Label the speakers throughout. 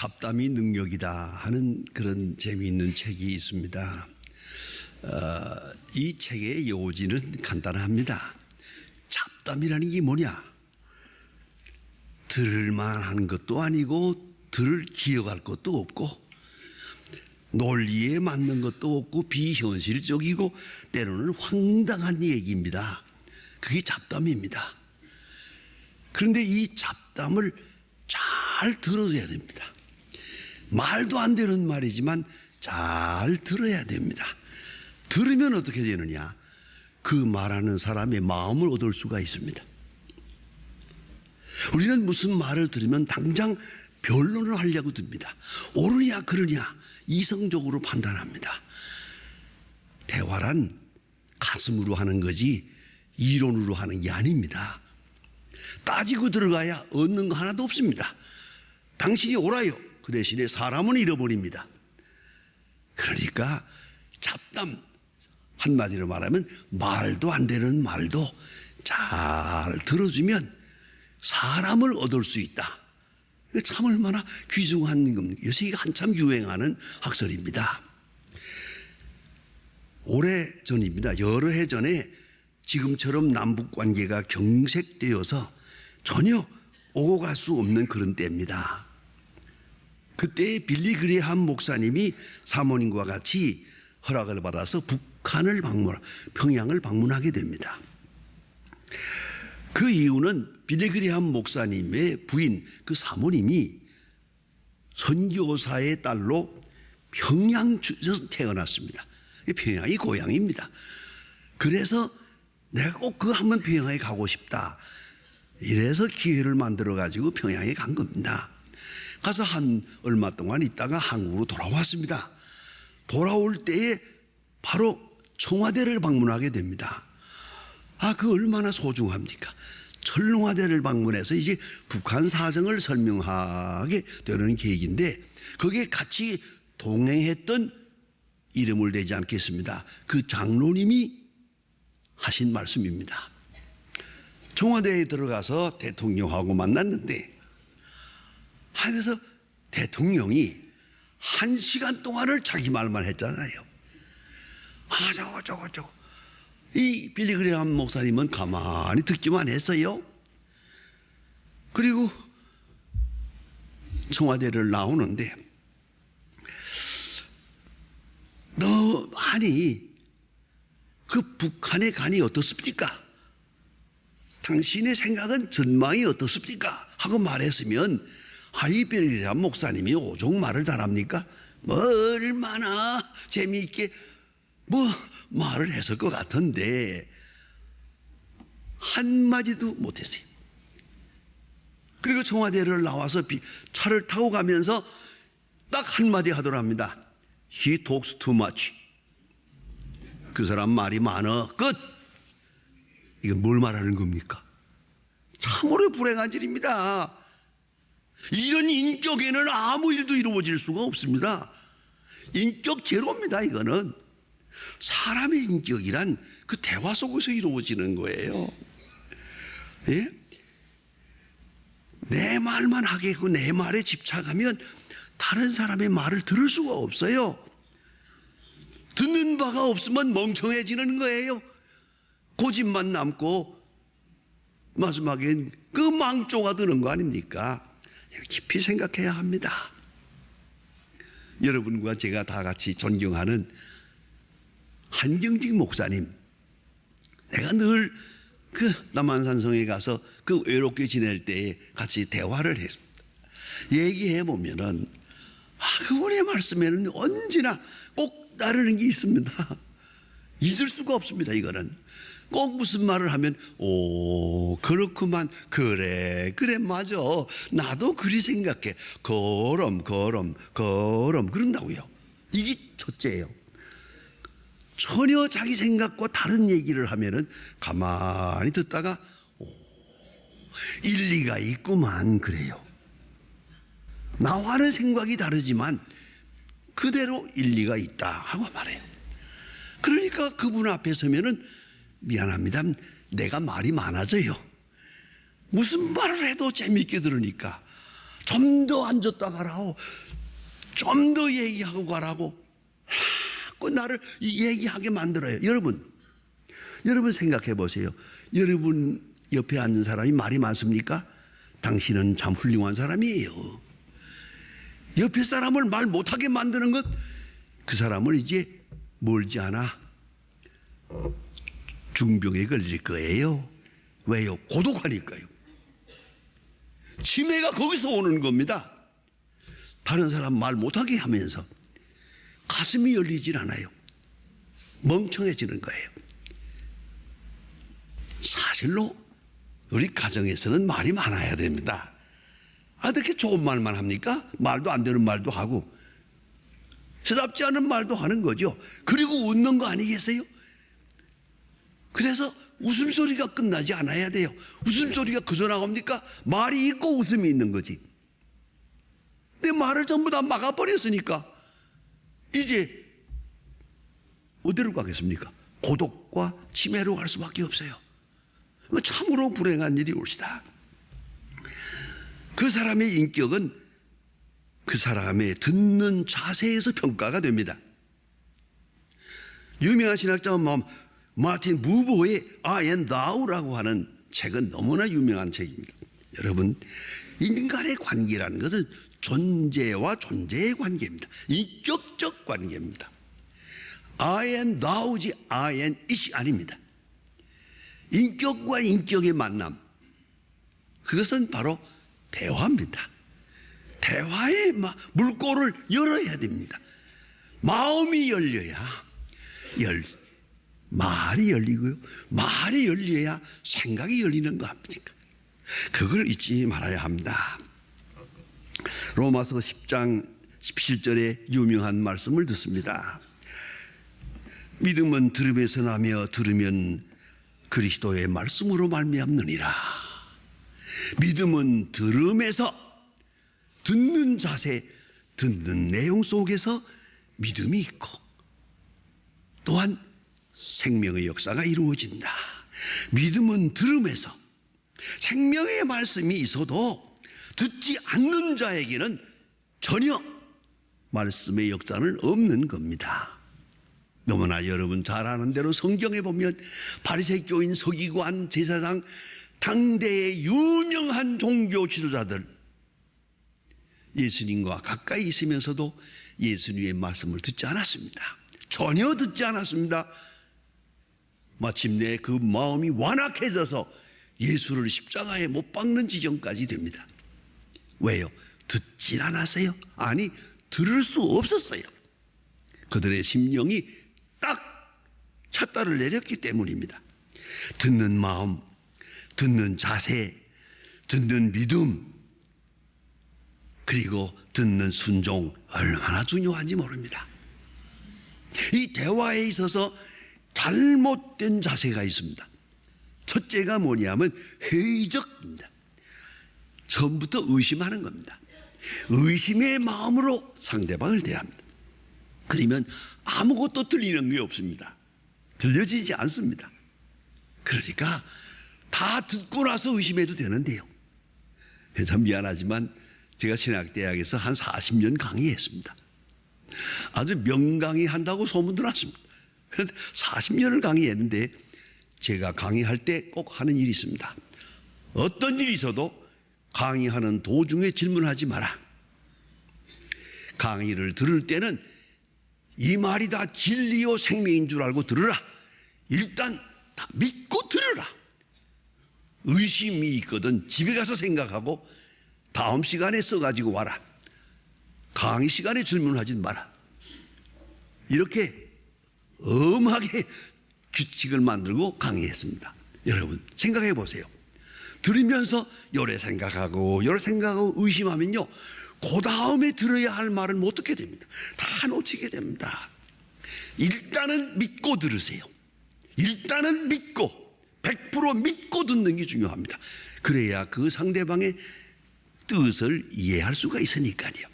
Speaker 1: 잡담이 능력이다 하는 그런 재미있는 책이 있습니다. 이 책의 요지는 간단합니다. 잡담이라는 게 뭐냐? 들을만한 것도 아니고 들을 기억할 것도 없고 논리에 맞는 것도 없고 비현실적이고 때로는 황당한 얘기입니다. 그게 잡담입니다. 그런데 이 잡담을 잘 들어야 됩니다. 말도 안 되는 말이지만 잘 들어야 됩니다. 들으면 어떻게 되느냐? 그 말하는 사람의 마음을 얻을 수가 있습니다. 우리는 무슨 말을 들으면 당장 변론을 하려고 듭니다. 옳으냐 그러냐 이성적으로 판단합니다. 대화란 가슴으로 하는 거지 이론으로 하는 게 아닙니다. 따지고 들어가야 얻는 거 하나도 없습니다. 당신이 옳아요. 그 대신에 사람은 잃어버립니다. 그러니까 잡담, 한마디로 말하면 말도 안 되는 말도 잘 들어주면 사람을 얻을 수 있다. 참 얼마나 귀중한 겁니까? 요새 한참 유행하는 학설입니다. 오래전입니다. 여러 해 전에 지금처럼 남북 관계가 경색되어서 전혀 오고 갈 수 없는 그런 때입니다. 그때 빌리 그레이엄 목사님이 사모님과 같이 허락을 받아서 북한을 평양을 방문하게 됩니다. 그 이유는 빌리 그레이엄 목사님의 부인 그 선교사의 딸로 평양에서 태어났습니다. 평양이 고향입니다. 그래서 내가 꼭 그거 한번 평양에 가고 싶다. 이래서 기회를 만들어 가지고 평양에 간 겁니다. 가서 얼마 동안 있다가 한국으로 돌아왔습니다. 돌아올 때에 바로 청와대를 방문하게 됩니다. 그 얼마나 소중합니까? 청와대를 방문해서 이제 북한 사정을 설명하게 되는 계획인데 거기에 같이 동행했던 이름을 대지 않겠습니다. 그 장로님이 하신 말씀입니다. 청와대에 들어가서 대통령하고 만났는데 하면서 대통령이 1시간 동안을 자기 말만 했잖아요. 저거. 이 빌리 그레이엄 목사님은 가만히 듣기만 했어요. 그리고 청와대를 나오는데 그 북한의 간이 어떻습니까? 당신의 생각은 전망이 어떻습니까? 하고 말했으면 이 빌리 그레이엄 목사님이 오종 말을 잘합니까? 얼마나 재미있게 말을 했을 것 같은데 한마디도 못했어요. 그리고 청와대를 나와서 차를 타고 가면서 딱 한마디 하더랍니다. He talks too much. 그 사람 말이 많아. 끝. 이건 뭘 말하는 겁니까? 참으로 불행한 일입니다. 이런 인격에는 아무 일도 이루어질 수가 없습니다. 인격 제로입니다. 이거는 사람의 인격이란 그 대화 속에서 이루어지는 거예요. 예? 내 말만 하겠고 내 말에 집착하면 다른 사람의 말을 들을 수가 없어요. 듣는 바가 없으면 멍청해지는 거예요. 고집만 남고 마지막엔 그 망조가 드는 거 아닙니까? 깊이 생각해야 합니다. 여러분과 제가 다 같이 존경하는 한경직 목사님, 내가 늘 그 남한산성에 가서 그 외롭게 지낼 때에 같이 대화를 했습니다. 얘기해 보면은 그분의 말씀에는 언제나 꼭 따르는 게 있습니다. 잊을 수가 없습니다. 이거는 꼭 무슨 말을 하면 그렇구만, 그래 맞아, 나도 그리 생각해, 그럼 그런다고요. 이게 첫째예요. 전혀 자기 생각과 다른 얘기를 하면은 가만히 듣다가 일리가 있구만, 그래요. 나와는 생각이 다르지만 그대로 일리가 있다 하고 말해요. 그러니까 그분 앞에 서면은 미안합니다, 내가 말이 많아져요. 무슨 말을 해도 재미있게 들으니까 좀 더 앉았다 가라고, 좀 더 얘기하고 가라고 자꾸 나를 얘기하게 만들어요. 여러분 생각해 보세요. 여러분 옆에 앉은 사람이 말이 많습니까? 당신은 참 훌륭한 사람이에요. 옆에 사람을 말 못하게 만드는 것, 그 사람은 이제 멀지 않아 중병에 걸릴 거예요. 왜요? 고독하니까요. 치매가 거기서 오는 겁니다. 다른 사람 말 못하게 하면서 가슴이 열리질 않아요. 멍청해지는 거예요. 사실로 우리 가정에서는 말이 많아야 됩니다. 어떻게 좋은 말만 합니까? 말도 안 되는 말도 하고 쓰답지 않은 말도 하는 거죠. 그리고 웃는 거 아니겠어요? 그래서 웃음소리가 끝나지 않아야 돼요. 웃음소리가 그저 나옵니까? 말이 있고 웃음이 있는 거지. 내 말을 전부 다 막아버렸으니까 이제 어디로 가겠습니까? 고독과 치매로 갈 수밖에 없어요. 참으로 불행한 일이 올시다. 그 사람의 인격은 그 사람의 듣는 자세에서 평가가 됩니다. 유명한 신학자 마틴 부버의 I and Thou라고 하는 책은 너무나 유명한 책입니다. 여러분, 인간의 관계라는 것은 존재와 존재의 관계입니다. 인격적 관계입니다. I and Thou지 I and It이 아닙니다. 인격과 인격의 만남, 그것은 바로 대화입니다. 대화의 물꼬를 열어야 됩니다. 마음이 열려야 말이 열리고요. 말이 열려야 생각이 열리는 거 아닙니까? 그걸 잊지 말아야 합니다. 로마서 10장 17절에 유명한 말씀을 듣습니다. 믿음은 들음에서 나며 들으면 그리스도의 말씀으로 말미암느니라. 믿음은 들음에서, 듣는 자세, 듣는 내용 속에서 믿음이 있고 또한 생명의 역사가 이루어진다. 믿음은 들음에서, 생명의 말씀이 있어도 듣지 않는 자에게는 전혀 말씀의 역사는 없는 겁니다. 너무나 여러분 잘 아는 대로 성경에 보면 바리새교인, 서기관, 제사장, 당대의 유명한 종교 지도자들, 예수님과 가까이 있으면서도 예수님의 말씀을 듣지 않았습니다. 전혀 듣지 않았습니다. 마침내 그 마음이 완악해져서 예수를 십자가에 못 박는 지경까지 됩니다. 왜요? 듣질 않았어요? 아니, 들을 수 없었어요. 그들의 심령이 딱 찻달을 내렸기 때문입니다. 듣는 마음, 듣는 자세, 듣는 믿음, 그리고 듣는 순종, 얼마나 중요한지 모릅니다. 이 대화에 있어서 잘못된 자세가 있습니다. 첫째가 뭐냐면 회의적입니다. 처음부터 의심하는 겁니다. 의심의 마음으로 상대방을 대합니다. 그러면 아무것도 들리는 게 없습니다. 들려지지 않습니다. 그러니까 다 듣고 나서 의심해도 되는데요. 참 미안하지만 제가 신학대학에서 한 40년 강의했습니다. 아주 명강의 한다고 소문도 났습니다. 그런데 40년을 강의했는데 제가 강의할 때 꼭 하는 일이 있습니다. 어떤 일이 있어도 강의하는 도중에 질문하지 마라. 강의를 들을 때는 이 말이 다 진리요 생명인 줄 알고 들으라. 일단 다 믿고 들으라. 의심이 있거든 집에 가서 생각하고 다음 시간에 써가지고 와라. 강의 시간에 질문하지 마라. 이렇게 엄하게 규칙을 만들고 강의했습니다. 여러분 생각해 보세요. 들으면서 요래 생각하고 의심하면요, 그 다음에 들어야 할 말은 못 듣게 됩니다. 다 놓치게 됩니다. 일단은 믿고 들으세요. 일단은 믿고 100% 믿고 듣는 게 중요합니다. 그래야 그 상대방의 뜻을 이해할 수가 있으니까요.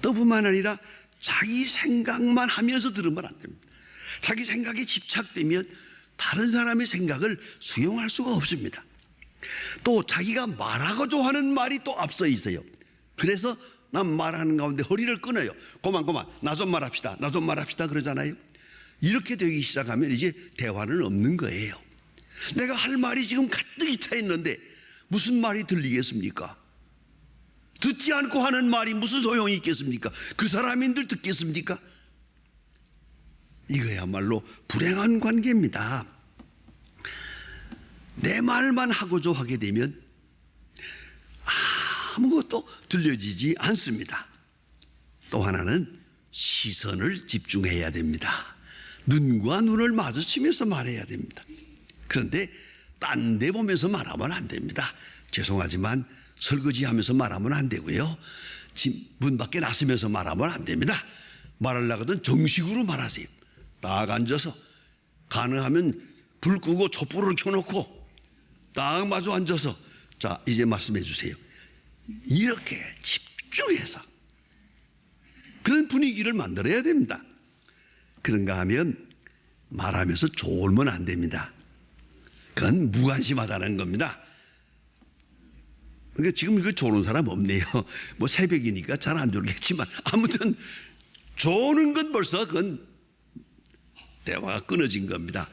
Speaker 1: 또 뿐만 아니라 자기 생각만 하면서 들으면 안 됩니다. 자기 생각에 집착되면 다른 사람의 생각을 수용할 수가 없습니다. 또 자기가 말하고자 하는 말이 또 앞서 있어요. 그래서 난 말하는 가운데 허리를 끊어요. 그만 나 좀 말합시다. 나 좀 말합시다 그러잖아요. 이렇게 되기 시작하면 이제 대화는 없는 거예요. 내가 할 말이 지금 가득히 차 있는데 무슨 말이 들리겠습니까? 듣지 않고 하는 말이 무슨 소용이 있겠습니까? 그 사람인들 듣겠습니까? 이거야말로 불행한 관계입니다. 내 말만 하고자 하게 되면 아무것도 들려지지 않습니다. 또 하나는 시선을 집중해야 됩니다. 눈과 눈을 마주치면서 말해야 됩니다. 그런데 딴 데 보면서 말하면 안 됩니다. 죄송하지만 설거지하면서 말하면 안 되고요. 문 밖에 나서면서 말하면 안 됩니다. 말하려거든 정식으로 말하세요. 딱 앉아서 가능하면 불 끄고 촛불을 켜놓고 딱 마주 앉아서 자 이제 말씀해 주세요. 이렇게 집중해서 그런 분위기를 만들어야 됩니다. 그런가 하면 말하면서 졸면 안 됩니다. 그건 무관심하다는 겁니다. 그러니까 지금 이거 조는 사람 없네요. 뭐 새벽이니까 잘 안 졸겠지만 아무튼 조는 건 벌써 그건 대화가 끊어진 겁니다.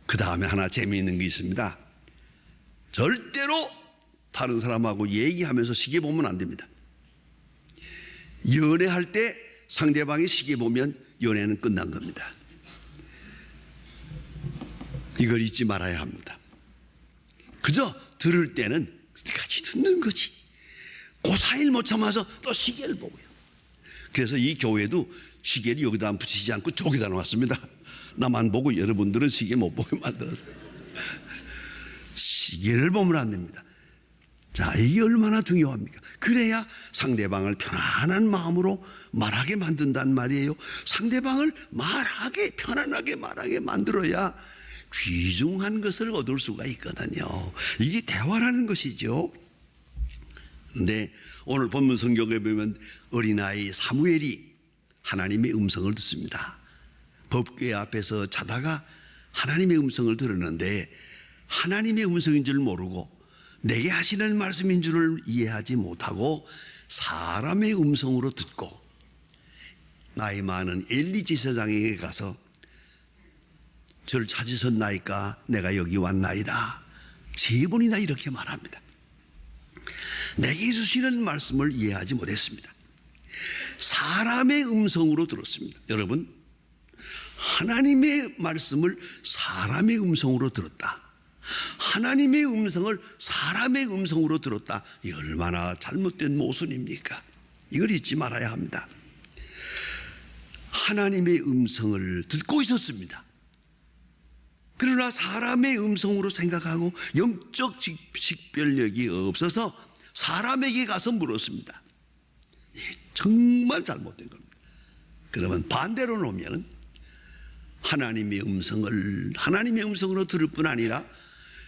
Speaker 1: 그 다음에 하나 재미있는 게 있습니다. 절대로 다른 사람하고 얘기하면서 시계 보면 안 됩니다. 연애할 때 상대방이 시계 보면 연애는 끝난 겁니다. 이걸 잊지 말아야 합니다. 그저 들을 때는 같이 듣는 거지. 그 사이를 못 참아서 또 시계를 보고요. 그래서 이 교회도 시계를 여기다 붙이지 않고 저기다 놓았습니다. 나만 보고 여러분들은 시계 못 보게 만들어서. 시계를 보면 안 됩니다. 자, 이게 얼마나 중요합니까? 그래야 상대방을 편안한 마음으로 말하게 만든단 말이에요. 상대방을 편안하게 말하게 만들어야 귀중한 것을 얻을 수가 있거든요. 이게 대화라는 것이죠. 그런데 오늘 본문 성경에 보면 어린아이 사무엘이 하나님의 음성을 듣습니다. 법궤 앞에서 자다가 하나님의 음성을 들었는데 하나님의 음성인 줄 모르고 내게 하시는 말씀인 줄을 이해하지 못하고 사람의 음성으로 듣고 나이 많은 엘리 제사장에게 가서 저를 찾으셨나이까 내가 여기 왔나이다. 3번이나 이렇게 말합니다. 내게 주시는 말씀을 이해하지 못했습니다. 사람의 음성으로 들었습니다. 여러분, 하나님의 말씀을 사람의 음성으로 들었다. 하나님의 음성을 사람의 음성으로 들었다. 이 얼마나 잘못된 모순입니까? 이걸 잊지 말아야 합니다. 하나님의 음성을 듣고 있었습니다. 그러나 사람의 음성으로 생각하고 영적 식별력이 없어서 사람에게 가서 물었습니다. 정말 잘못된 겁니다. 그러면 반대로 놓으면 하나님의 음성으로 들을 뿐 아니라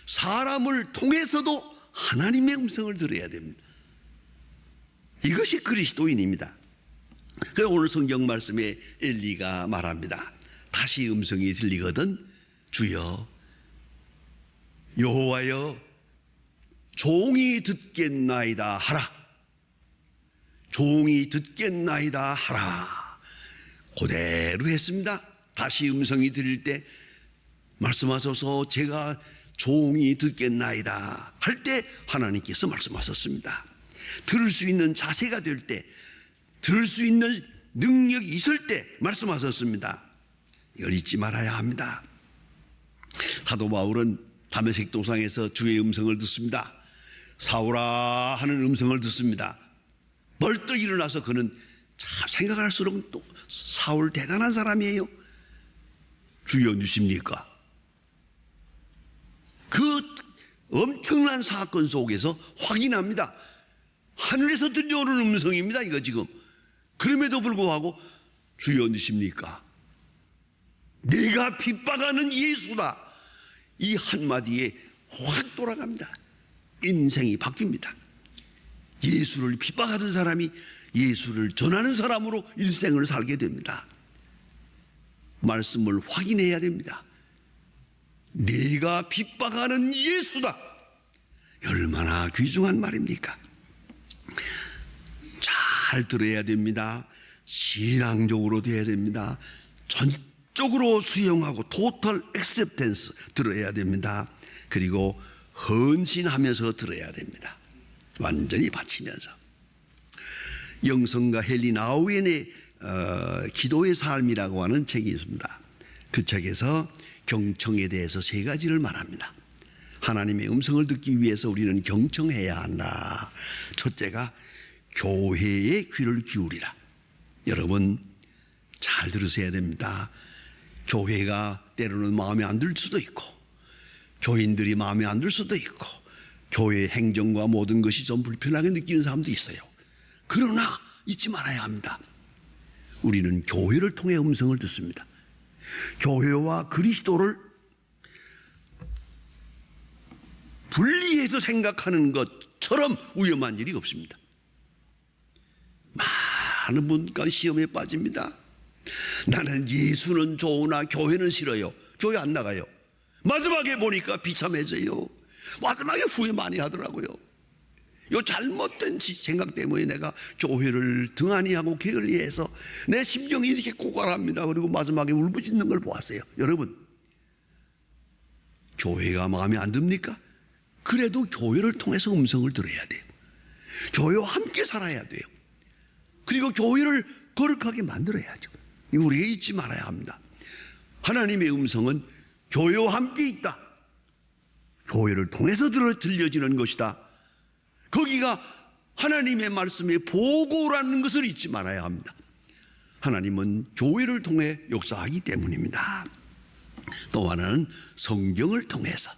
Speaker 1: 사람을 통해서도 하나님의 음성을 들어야 됩니다. 이것이 그리스도인입니다. 그래서 오늘 성경 말씀에 엘리가 말합니다. 다시 음성이 들리거든 주여 여호와여 종이 듣겠나이다 하라. 종이 듣겠나이다 하라. 그대로 했습니다. 다시 음성이 들릴 때 말씀하셔서 제가 종이 듣겠나이다 할 때 하나님께서 말씀하셨습니다. 들을 수 있는 자세가 될 때, 들을 수 있는 능력이 있을 때 말씀하셨습니다. 이걸 잊지 말아야 합니다. 사도 바울은 다메섹 도상에서 주의 음성을 듣습니다. 사울아 하는 음성을 듣습니다. 벌떡 일어나서 그는 참 생각할수록 또 사울 대단한 사람이에요. 주여 누십니까? 그 엄청난 사건 속에서 확인합니다. 하늘에서 들려오는 음성입니다. 이거 지금. 그럼에도 불구하고 주여 누십니까? 내가 핍박하는 예수다. 이 한마디에 확 돌아갑니다. 인생이 바뀝니다. 예수를 핍박하던 사람이 예수를 전하는 사람으로 일생을 살게 됩니다. 말씀을 확인해야 됩니다. 내가 핍박하는 예수다. 얼마나 귀중한 말입니까? 잘 들어야 됩니다. 신앙적으로 돼야 됩니다. 전적으로 수용하고 토탈 액셉텐스 들어야 됩니다. 그리고 헌신하면서 들어야 됩니다. 완전히 바치면서. 영성가 헨리 나우엔의 기도의 삶이라고 하는 책이 있습니다. 그 책에서 경청에 대해서 세 가지를 말합니다. 하나님의 음성을 듣기 위해서 우리는 경청해야 한다. 첫째가 교회의 귀를 기울이라. 여러분 잘 들으셔야 됩니다. 교회가 때로는 마음에 안 들 수도 있고, 교인들이 마음에 안 들 수도 있고, 교회 행정과 모든 것이 좀 불편하게 느끼는 사람도 있어요. 그러나 잊지 말아야 합니다. 우리는 교회를 통해 음성을 듣습니다. 교회와 그리스도를 분리해서 생각하는 것처럼 위험한 일이 없습니다. 많은 분과 시험에 빠집니다. 나는 예수는 좋으나 교회는 싫어요. 교회 안 나가요. 마지막에 보니까 비참해져요. 마지막에 후회 많이 하더라고요. 이 잘못된 생각 때문에 내가 교회를 등한히 하고 게을리해서 내 심정이 이렇게 고갈합니다. 그리고 마지막에 울부짖는 걸 보았어요. 여러분, 교회가 마음에 안 듭니까? 그래도 교회를 통해서 음성을 들어야 돼요. 교회와 함께 살아야 돼요. 그리고 교회를 거룩하게 만들어야죠. 이거 우리가 잊지 말아야 합니다. 하나님의 음성은 교회와 함께 있다. 교회를 통해서 들려지는 것이다. 거기가 하나님의 말씀의 보고라는 것을 잊지 말아야 합니다. 하나님은 교회를 통해 역사하기 때문입니다. 또 하나는 성경을 통해서.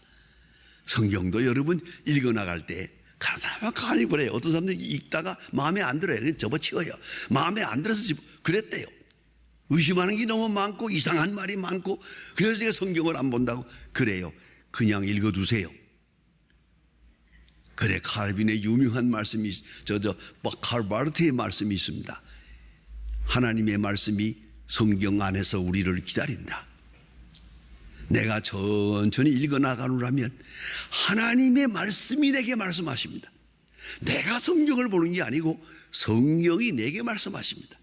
Speaker 1: 성경도 여러분 읽어나갈 때 가만히 그래요. 어떤 사람들이 읽다가 마음에 안 들어요. 접어치워요. 마음에 안 들어서 그랬대요. 의심하는 게 너무 많고 이상한 말이 많고 그래서 제가 성경을 안 본다고 그래요. 그냥 읽어두세요. 그래, 칼빈의 유명한 말씀이 칼바르트의 말씀이 있습니다. 하나님의 말씀이 성경 안에서 우리를 기다린다. 내가 천천히 읽어나가노라면 하나님의 말씀이 내게 말씀하십니다. 내가 성경을 보는 게 아니고 성경이 내게 말씀하십니다.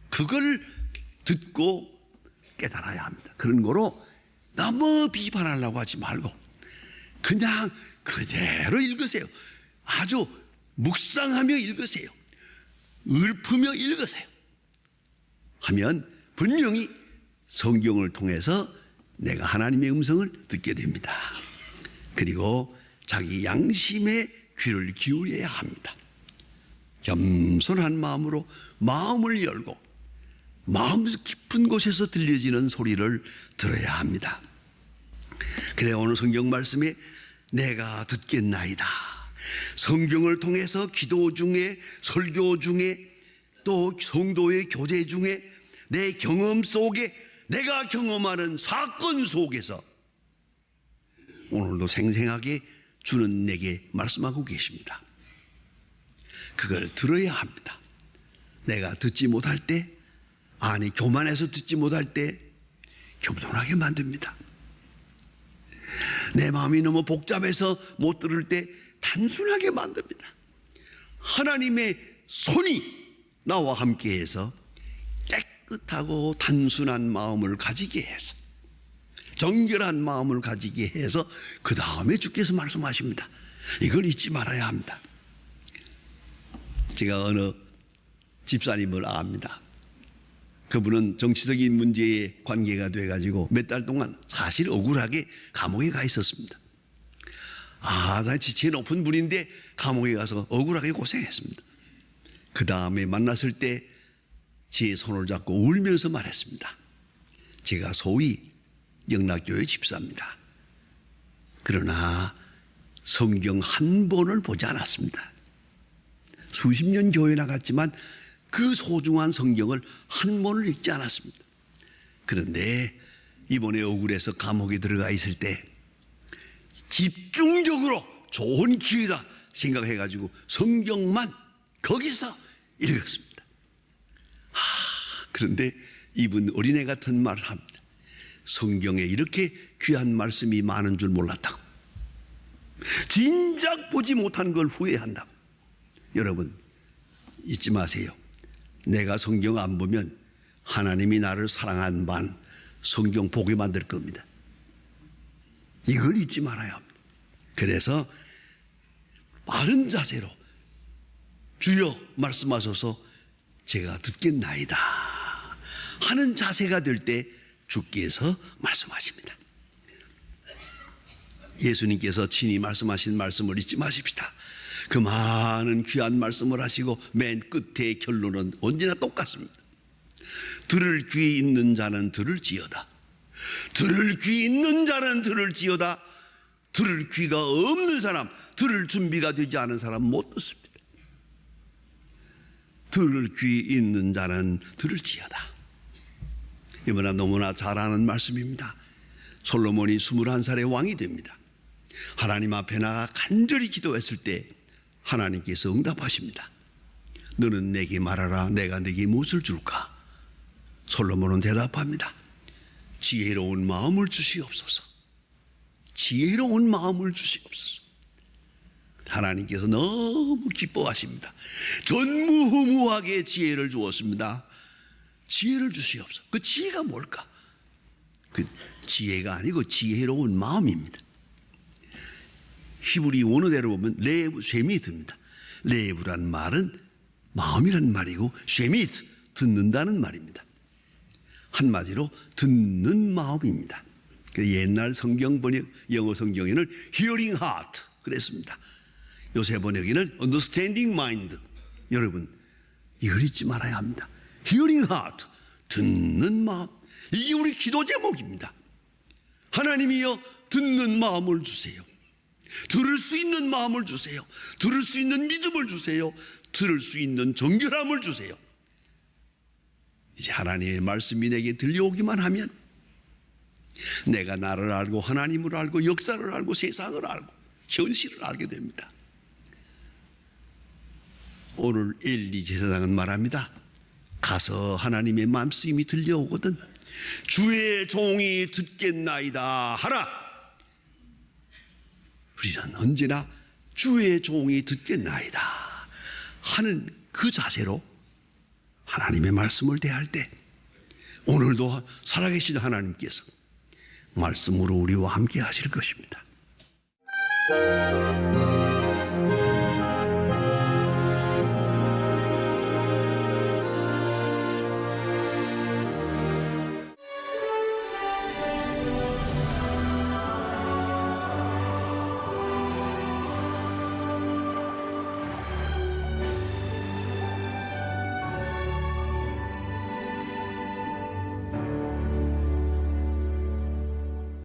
Speaker 1: 그걸 듣고 깨달아야 합니다. 그런 거로 너무 비판하려고 하지 말고 그냥 그대로 읽으세요. 아주 묵상하며 읽으세요. 읊으며 읽으세요. 하면 분명히 성경을 통해서 내가 하나님의 음성을 듣게 됩니다. 그리고 자기 양심의 귀를 기울여야 합니다. 겸손한 마음으로 마음을 열고 마음 깊은 곳에서 들려지는 소리를 들어야 합니다. 그래, 오늘 성경 말씀에 내가 듣겠나이다. 성경을 통해서 기도 중에, 설교 중에, 또 성도의 교제 중에, 내 경험 속에, 내가 경험하는 사건 속에서 오늘도 생생하게 주는 내게 말씀하고 계십니다. 그걸 들어야 합니다. 내가 듣지 못할 때, 아니 교만해서 듣지 못할 때 겸손하게 만듭니다. 내 마음이 너무 복잡해서 못 들을 때 단순하게 만듭니다. 하나님의 손이 나와 함께해서 깨끗하고 단순한 마음을 가지게 해서, 정결한 마음을 가지게 해서 그 다음에 주께서 말씀하십니다. 이걸 잊지 말아야 합니다. 제가 어느 집사님을 압니다. 그분은 정치적인 문제에 관계가 돼가지고 몇 달 동안 사실 억울하게 감옥에 가 있었습니다. 나 지체 높은 분인데 감옥에 가서 억울하게 고생했습니다. 그 다음에 만났을 때 제 손을 잡고 울면서 말했습니다. 제가 소위 영락교회 집사입니다. 그러나 성경 한 번을 보지 않았습니다. 수십 년 교회 나갔지만 그 소중한 성경을 한 번을 읽지 않았습니다. 그런데 이번에 억울해서 감옥에 들어가 있을 때 집중적으로 좋은 기회다 생각해가지고 성경만 거기서 읽었습니다. 그런데 이분 어린애 같은 말을 합니다. 성경에 이렇게 귀한 말씀이 많은 줄 몰랐다고. 진작 보지 못한 걸 후회한다. 여러분 잊지 마세요. 내가 성경 안 보면 하나님이 나를 사랑한 반 성경 보게 만들 겁니다. 이걸 잊지 말아야 합니다. 그래서 바른 자세로 주여 말씀하소서 제가 듣겠나이다 하는 자세가 될 때 주께서 말씀하십니다. 예수님께서 친히 말씀하신 말씀을 잊지 마십시다. 그 많은 귀한 말씀을 하시고 맨 끝에 결론은 언제나 똑같습니다. 들을 귀 있는 자는 들을지어다. 들을 귀 있는 자는 들을지어다. 들을 귀가 없는 사람, 들을 준비가 되지 않은 사람 못 듣습니다. 들을 귀 있는 자는 들을지어다. 이번에 너무나 잘 아는 말씀입니다. 솔로몬이 21살의 왕이 됩니다. 하나님 앞에 나가 간절히 기도했을 때 하나님께서 응답하십니다. 너는 내게 말하라. 내가 내게 무엇을 줄까? 솔로몬은 대답합니다. 지혜로운 마음을 주시옵소서. 지혜로운 마음을 주시옵소서. 하나님께서 너무 기뻐하십니다. 전무후무하게 지혜를 주었습니다. 지혜를 주시옵소서. 그 지혜가 뭘까? 그 지혜가 아니고 지혜로운 마음입니다. 히브리 원어대로 보면 레브 쉐미트입니다. 레브란 말은 마음이란 말이고 쉐미트 듣는다는 말입니다. 한마디로 듣는 마음입니다. 옛날 성경 번역 영어 성경에는 hearing heart 그랬습니다. 요새 번역에는 understanding mind. 여러분 이걸 잊지 말아야 합니다. hearing heart 듣는 마음. 이게 우리 기도 제목입니다. 하나님이여 듣는 마음을 주세요. 들을 수 있는 마음을 주세요. 들을 수 있는 믿음을 주세요. 들을 수 있는 정결함을 주세요. 이제 하나님의 말씀이 내게 들려오기만 하면 내가 나를 알고 하나님을 알고 역사를 알고 세상을 알고 현실을 알게 됩니다. 오늘 엘리 제사장은 말합니다. 가서 하나님의 말씀이 들려오거든 주의 종이 듣겠나이다 하라. 우리는 언제나 주의 종이 듣겠나이다 하는 그 자세로 하나님의 말씀을 대할 때 오늘도 살아계신 하나님께서 말씀으로 우리와 함께 하실 것입니다.